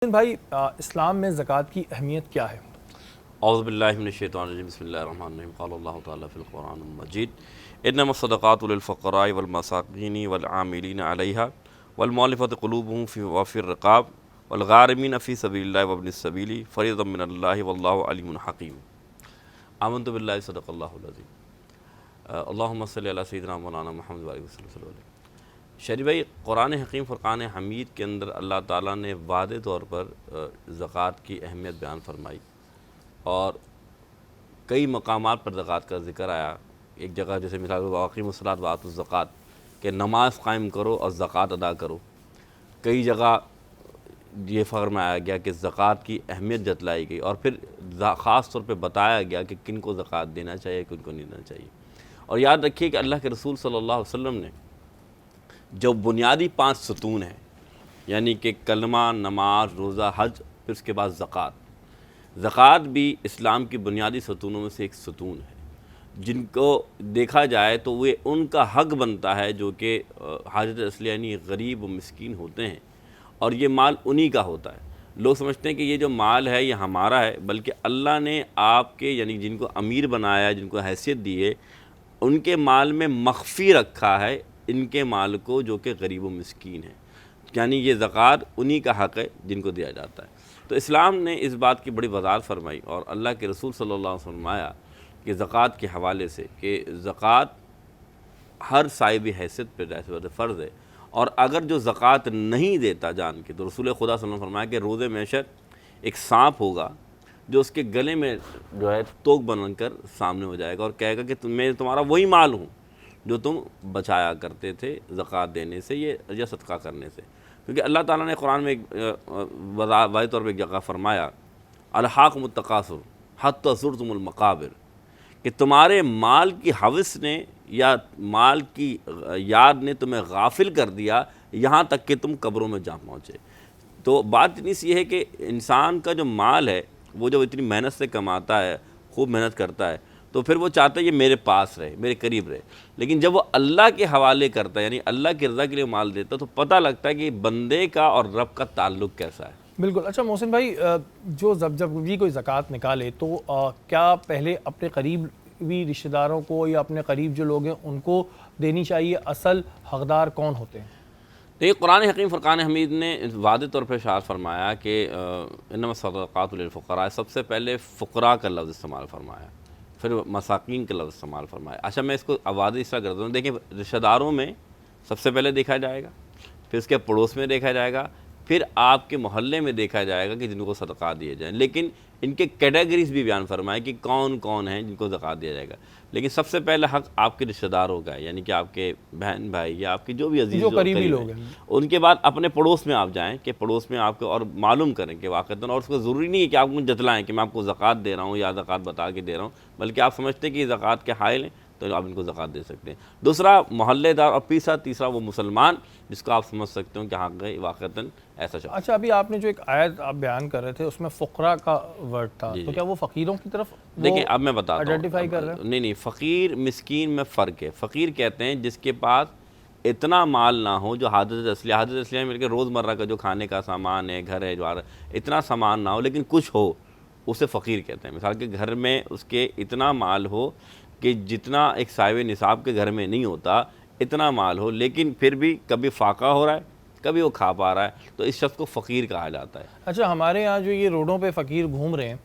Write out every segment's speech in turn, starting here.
بھائی اسلام میں زکوٰۃ کی اہمیت کیا ہے؟ اعوذ باللہ من الشیطان الرجیم بسم اللہ الرحمن الرحیم قال اللہ تعالیٰ فی القرآن المجید انما الصدقات للفقراء والمساکین والعاملین علیہا والمؤلفۃ قلوبهم وفی الرقاب والغارمین فی سبیل اللہ وابن السبیل فریضۃ من اللہ واللہ علیم حکیم۔ آمنت باللہ صدق اللہ العظیم۔ اللہم صلی علی سیدنا مولانا محمد وعلیہ وسلم۔ شریف بھائی، قرآن حکیم فرقان حمید کے اندر اللہ تعالیٰ نے واضح طور پر زکوٰۃ کی اہمیت بیان فرمائی اور کئی مقامات پر زکوٰۃ کا ذکر آیا۔ ایک جگہ جیسے مثال واقعی الصلاۃ وآتوا الزکوٰۃ کہ نماز قائم کرو اور زکوٰۃ ادا کرو۔ کئی جگہ یہ فرمایا گیا کہ زکوٰۃ کی اہمیت جتلائی گئی اور پھر خاص طور پہ بتایا گیا کہ کن کو زکوٰۃ دینا چاہیے کن کو نہیں دینا چاہیے۔ اور یاد رکھیے کہ اللہ کے رسول صلی اللہ علیہ وسلم نے جو بنیادی 5 ستون ہیں، یعنی کہ کلمہ، نماز، روزہ، حج، پھر اس کے بعد زکوٰۃ بھی اسلام کی بنیادی ستونوں میں سے ایک ستون ہے، جن کو دیکھا جائے تو وہ ان کا حق بنتا ہے جو کہ حاجت اصلیہ یعنی غریب و مسکین ہوتے ہیں، اور یہ مال انہی کا ہوتا ہے۔ لوگ سمجھتے ہیں کہ یہ جو مال ہے یہ ہمارا ہے، بلکہ اللہ نے آپ کے یعنی جن کو امیر بنایا، جن کو حیثیت دی ہے، ان کے مال میں مخفی رکھا ہے ان کے مال کو جو کہ غریب و مسکین ہیں، یعنی یہ زکوٰۃ انہی کا حق ہے جن کو دیا جاتا ہے۔ تو اسلام نے اس بات کی بڑی وضاحت فرمائی اور اللہ کے رسول صلی اللہ علیہ وسلم فرمایا کہ زکوٰۃ کے حوالے سے کہ زکوٰۃ ہر صاحب حیثیت پہ فرض ہے، اور اگر جو زکوٰۃ نہیں دیتا جان کے، تو رسول خدا صلی اللہ علیہ وسلم فرمایا کہ روز محشر ایک سانپ ہوگا جو اس کے گلے میں جو ہے توق بن کر سامنے ہو جائے گا اور کہے گا کہ میں تمہارا وہی مال ہوں جو تم بچایا کرتے تھے زکوٰۃ دینے سے یا صدقہ کرنے سے۔ کیونکہ اللہ تعالیٰ نے قرآن میں ایک واضح طور پہ ایک جگہ فرمایا الہاکم التکاثر حتی زرتم المقابر، کہ تمہارے مال کی ہوس نے یا مال کی یاد نے تمہیں غافل کر دیا یہاں تک کہ تم قبروں میں جا پہنچے۔ تو بات اتنی سی ہے کہ انسان کا جو مال ہے وہ جب اتنی محنت سے کماتا ہے، خوب محنت کرتا ہے، تو پھر وہ چاہتا ہے یہ میرے پاس رہے، میرے قریب رہے۔ لیکن جب وہ اللہ کے حوالے کرتا ہے، یعنی اللہ کی رضا کے لیے مال دیتا ہے، تو پتہ لگتا ہے کہ بندے کا اور رب کا تعلق کیسا ہے۔ بالکل۔ اچھا محسن بھائی، جو جب بھی کوئی زکوٰۃ نکالے تو کیا پہلے اپنے قریبی رشتہ داروں کو یا اپنے قریب جو لوگ ہیں ان کو دینی چاہیے؟ اصل حقدار کون ہوتے ہیں؟ دیکھیے، قرآن حکیم فرقان حمید نے واضح طور پر ارشاد فرمایا کہ انما الصدقات للفقراء، سب سے پہلے فقراء کا لفظ استعمال فرمایا، پھر مساکین کا لفظ استعمال فرمایا۔ اچھا، میں اس کو واضح اس طرح کرتا ہوں، دیکھیں رشتہ داروں میں سب سے پہلے دیکھا جائے گا، پھر اس کے پڑوس میں دیکھا جائے گا، پھر آپ کے محلے میں دیکھا جائے گا کہ جن کو صدقات دیے جائیں، لیکن ان کے کیٹیگریز بھی بیان فرمائے کہ کون کون ہیں جن کو زکوٰۃ دیا جائے گا۔ لیکن سب سے پہلا حق آپ کے رشتہ داروں کا ہے، یعنی کہ آپ کے بہن بھائی یا آپ کے جو بھی عزیز جو قریبی لوگ ہیں۔ ان کے بعد اپنے پڑوس میں آپ جائیں کہ پڑوس میں آپ کو اور معلوم کریں کہ واقعتاً، اور اس کو ضروری نہیں ہے کہ آپ کو جتلائیں کہ میں آپ کو زکوٰۃ دے رہا ہوں یا زکوٰۃ بتا کے دے رہا ہوں، بلکہ آپ سمجھتے ہیں کہ یہ زکوٰۃ کے حائل ہیں تو آپ ان کو زکوٰۃ دے سکتے ہیں۔ دوسرا محلے دار، اور تیسرا وہ مسلمان جس کو آپ سمجھ سکتے ہوں کہ ہاں واقعتاً ایسا شخص۔ اچھا، ابھی آپ نے جو ایک آیت آپ بیان کر رہے تھے اس میں فقراء کا ورڈ تھا، تو کیا وہ فقیروں کی طرف دیکھیں اب میں بتاتا ہوں، آئیڈینٹیفائی کر رہے ہیں؟ نہیں، فقیر مسکین میں فرق ہے۔ فقیر کہتے ہیں جس کے پاس اتنا مال نہ ہو جو حاجت اصلیہ مل کے روزمرہ کا جو کھانے کا سامان ہے، گھر ہے، جو اتنا سامان نہ ہو لیکن کچھ ہو، اسے فقیر کہتے ہیں۔ مثال کے گھر میں اس کے اتنا مال ہو کہ جتنا ایک صاحب نصاب کے گھر میں نہیں ہوتا اتنا مال ہو، لیکن پھر بھی کبھی فاقہ ہو رہا ہے کبھی وہ کھا پا رہا ہے، تو اس شخص کو فقیر کہا جاتا ہے۔ اچھا، ہمارے یہاں جو یہ روڈوں پہ فقیر گھوم رہے ہیں،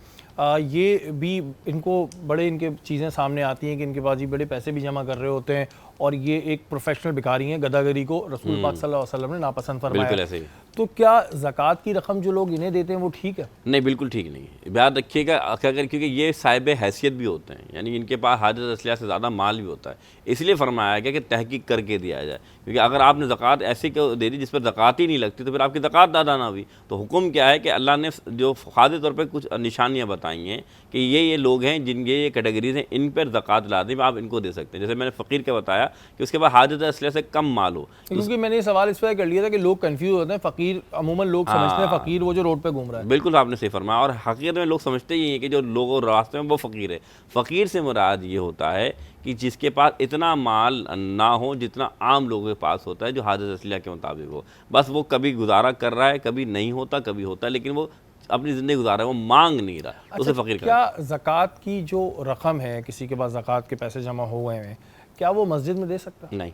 یہ بھی ان کو بڑے ان کے چیزیں سامنے آتی ہیں کہ ان کے پاس بڑے پیسے بھی جمع کر رہے ہوتے ہیں اور یہ ایک پروفیشنل بھکاری ہیں، گداگری کو رسول پاک صلی اللہ علیہ وسلم نے ناپسند فرمایا۔ بالکل ایسے ہی۔ تو کیا زکوٰۃ کی رقم جو لوگ انہیں دیتے ہیں وہ ٹھیک ہے؟ نہیں، بالکل ٹھیک نہیں ہے۔ یاد رکھیے گا کیونکہ یہ صاحب حیثیت بھی ہوتے ہیں، یعنی ان کے پاس حاجت اصلیہ سے زیادہ مال بھی ہوتا ہے، اس لیے فرمایا گیا کہ تحقیق کر کے دیا جائے، کیونکہ اگر آپ نے زکوٰۃ ایسی دے دی جس پر زکوٰۃ ہی نہیں لگتی تو پھر آپ کی زکوٰۃ ادا نہ ہوئی۔ تو حکم کیا ہے کہ اللہ نے جو خاص طور پہ کچھ نشانیاں بتائی ہیں کہ یہ لوگ ہیں جن کے یہ کیٹیگریز ہیں، ان پر زکوٰۃ لازم آپ ان کو دے سکتے ہیں۔ جیسے میں نے فقیر کا بتایا کہ اس کے بعد حاجت اصلیہ سے کم مال ہو، کیونکہ میں نے یہ سوال اس وجہ کر لیا تھا کہ لوگ کنفیوز ہوتے ہیں، فقیر عموماً لوگ سمجھتے ہیں فقیر وہ جو روڈ پہ گھوم رہا ہے۔ بالکل آپ نے صحیح فرمایا، اور حقیقت میں لوگ سمجھتے ہی ہیں کہ جو لوگ راستے میں وہ فقیر ہے۔ فقیر سے مراد یہ ہوتا ہے کہ جس کے پاس اتنا مال نہ ہو جتنا عام لوگوں کے پاس ہوتا ہے جو حاجت اصلیہ کے مطابق ہو. بس وہ کبھی گزارا کر رہا ہے، کبھی نہیں ہوتا، کبھی ہوتا ہے، لیکن وہ اپنی زندگی گزار رہا ہے، وہ مانگ نہیں رہا، اسے فقیر کہا. کیا زکوٰۃ کی جو رقم ہے، کسی کے پاس زکوٰۃ کے پیسے جمع ہو گئے ہیں، کیا وہ مسجد میں دے سکتا ہے؟ نہیں،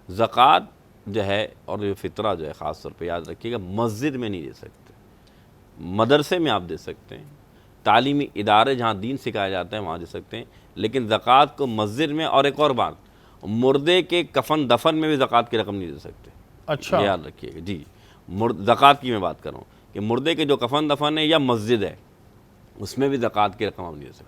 زکوٰۃ جو ہے اور یہ فطرہ جو ہے خاص طور پہ یاد رکھیے گا، مسجد میں نہیں دے سکتے. مدرسے میں آپ دے سکتے ہیں، تعلیمی ادارے جہاں دین سکھایا جاتا ہے وہاں دے سکتے ہیں، لیکن زکوٰۃ کو مسجد میں. اور ایک اور بات، مردے کے کفن دفن میں بھی زکوٰۃ کی رقم نہیں دے سکتے. اچھا، یہ یاد رکھیے گا جی. زکوٰۃ کی میں بات کر رہا ہوں کہ مردے کے جو کفن دفن ہے یا مسجد ہے، اس میں بھی زکوٰۃ کی رقم آپ نہیں دے سکتے.